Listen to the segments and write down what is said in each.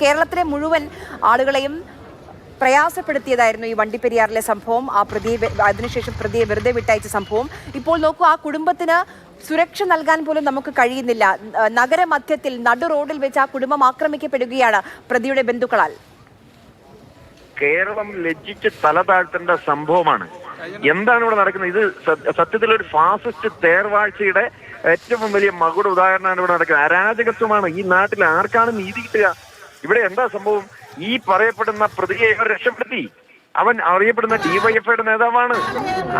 കേരളത്തിലെ മുഴുവൻ ആളുകളെയും പ്രയാസപ്പെടുത്തിയതായിരുന്നു ഈ വണ്ടിപ്പെരിയാറിലെ സംഭവം. അതിനുശേഷം പ്രതിയെ വെറുതെ വിട്ടയച്ച സംഭവം. ഇപ്പോൾ നോക്കൂ, ആ കുടുംബത്തിന് സുരക്ഷ നൽകാൻ പോലും നമുക്ക് കഴിയുന്നില്ല. നഗരമധ്യത്തിൽ നടു റോഡിൽ വെച്ച് ആ കുടുംബം ആക്രമിക്കപ്പെടുകയാണ് പ്രതിയുടെ ബന്ധുക്കളാൽ. കേരളം ലജ്ജിച്ച് തല താഴ്ത്തേണ്ട സംഭവമാണ്. എന്താണ് ഇവിടെ നടക്കുന്നത്? ഇത് സത്യത്തിൽ ഒരു ഫാസിസ്റ്റ് തേർവാഴ്ചയുടെ ഏറ്റവും വലിയ മകുട ഉദാഹരണമാണ് ഇവിടെ നടക്കുന്നത്. അരാജകത്വമാണ്. ഈ നാട്ടിൽ ആർക്കാണ് നീതി കിട്ടുക? ഇവിടെ എന്താ സംഭവം? ഈ പറയപ്പെടുന്ന പ്രതിയെ ഇവർ രക്ഷപ്പെടുത്തി. അവൻ അറിയപ്പെടുന്ന ഡിവൈഎഫ്ഐയുടെ നേതാവാണ്.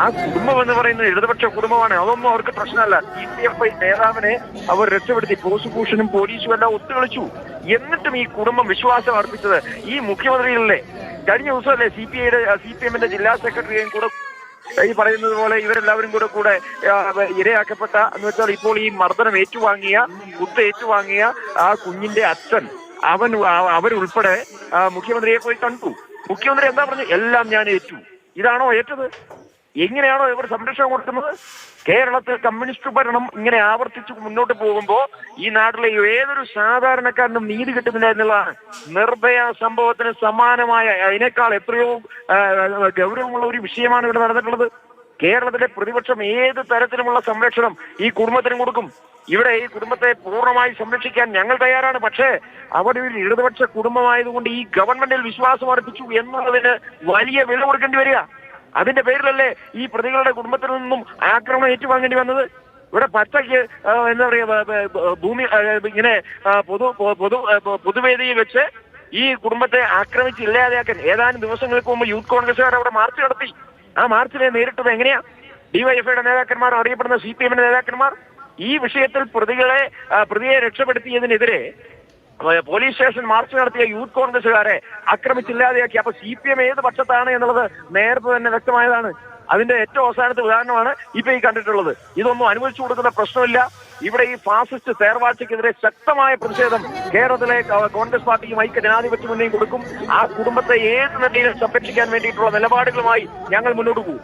ആ കുടുംബം എന്ന് പറയുന്നത് ഇടതുപക്ഷ കുടുംബമാണ്. അതൊന്നും അവർക്ക് പ്രശ്നമല്ല. ഡിവൈഎഫ്ഐ നേതാവിനെ അവർ രക്ഷപ്പെടുത്തി. പ്രോസിക്യൂഷനും പോലീസും എല്ലാം ഒത്തുകളിച്ചു. എന്നിട്ടും ഈ കുടുംബം വിശ്വാസം അർപ്പിച്ചത് ഈ മുഖ്യമന്ത്രിയിലല്ലേ? കഴിഞ്ഞ ദിവസമല്ലേ CPM-ന്റെ ജില്ലാ സെക്രട്ടറിയും കൂടെ ഈ പറയുന്നത് പോലെ ഇവരെല്ലാവരും കൂടെ ഇരയാക്കപ്പെട്ട എന്ന് വെച്ചാൽ ഇപ്പോൾ ഈ മർദ്ദനം ഏറ്റുവാങ്ങിയ കുത്ത് ഏറ്റുവാങ്ങിയ ആ കുഞ്ഞിന്റെ അച്ഛൻ അവരുൾപ്പെടെ മുഖ്യമന്ത്രിയെ പോയി കണ്ടു. മുഖ്യമന്ത്രി എന്താ പറഞ്ഞു? എല്ലാം ഞാൻ ഏറ്റു. ഇതാണോ ഏറ്റത്? എങ്ങനെയാണോ ഇവർ സംരക്ഷണം കൊടുക്കുന്നത്? കേരളത്തിൽ കമ്മ്യൂണിസ്റ്റ് ഭരണം ഇങ്ങനെ ആവർത്തിച്ചു മുന്നോട്ട് പോകുമ്പോൾ ഈ നാട്ടിലെ ഏതൊരു സാധാരണക്കാരനും നീതി കിട്ടുന്നില്ല എന്നുള്ളതാണ്. നിർഭയ സംഭവത്തിന് സമാനമായ അതിനേക്കാൾ എത്രയോ ഗൗരവമുള്ള ഒരു വിഷയമാണ് ഇവിടെ നടന്നിട്ടുള്ളത്. കേരളത്തിലെ പ്രതിപക്ഷം ഏത് തരത്തിലുമുള്ള സംരക്ഷണം ഈ കുടുംബത്തിന് കൊടുക്കും. ഇവിടെ ഈ കുടുംബത്തെ പൂർണ്ണമായി സംരക്ഷിക്കാൻ ഞങ്ങൾ തയ്യാറാണ്. പക്ഷേ അവിടെ ഒരു ഇടതുപക്ഷ കുടുംബമായതുകൊണ്ട് ഈ ഗവൺമെന്റിൽ വിശ്വാസം അർപ്പിച്ചു എന്നുള്ളതിന് വലിയ വില കൊടുക്കേണ്ടി വരിക. അതിന്റെ പേരിലല്ലേ ഈ പ്രതികളുടെ കുടുംബത്തിൽ നിന്നും ആക്രമണം ഏറ്റുവാങ്ങേണ്ടി വന്നത്? ഇവിടെ പച്ചയ്ക്ക് എന്താ പറയാ, ഭൂമി ഇങ്ങനെ പൊതുവേദിയിൽ വെച്ച് ഈ കുടുംബത്തെ ആക്രമിച്ച് ഇല്ലാതെയാക്കാൻ ഏതാനും ദിവസങ്ങൾക്ക് മുമ്പ് യൂത്ത് കോൺഗ്രസുകാർ അവിടെ മാർച്ച് നടത്തി. ആ മാർച്ചിനെ നേരിട്ടത് എങ്ങനെയാ? ഡിവൈഎഫ്ഐയുടെ നേതാക്കന്മാർ, അറിയപ്പെടുന്ന CPM-ന്റെ നേതാക്കന്മാർ. ഈ വിഷയത്തിൽ പ്രതിയെ രക്ഷപ്പെടുത്തിയതിനെതിരെ പോലീസ് സ്റ്റേഷൻ മാർച്ച് നടത്തിയ യൂത്ത് കോൺഗ്രസുകാരെ ആക്രമിച്ചില്ലാതെയാക്കി. അപ്പൊ CPM ഏത് പക്ഷത്താണ് എന്നുള്ളത് നേരത്തെ തന്നെ വ്യക്തമായതാണ്. അതിന്റെ ഏറ്റവും അവസാനത്തെ ഉദാഹരണമാണ് ഇപ്പൊ ഈ കണ്ടിട്ടുള്ളത്. ഇതൊന്നും അനുവദിച്ചു കൊടുക്കുന്ന പ്രശ്നമില്ല. ഇവിടെ ഈ ഫാസിസ്റ്റ് തേർവാഴ്ചക്കെതിരെ ശക്തമായ പ്രതിഷേധം കേരളത്തിലെ കോൺഗ്രസ് പാർട്ടിയും ഐക്യ ജനാധിപത്യ മുന്നണിയും കൊടുക്കും. ആ കുടുംബത്തെ ഏത് നിലയിലും സംരക്ഷിക്കാൻ വേണ്ടിയിട്ടുള്ള നിലപാടുകളുമായി ഞങ്ങൾ മുന്നോട്ട് പോകും.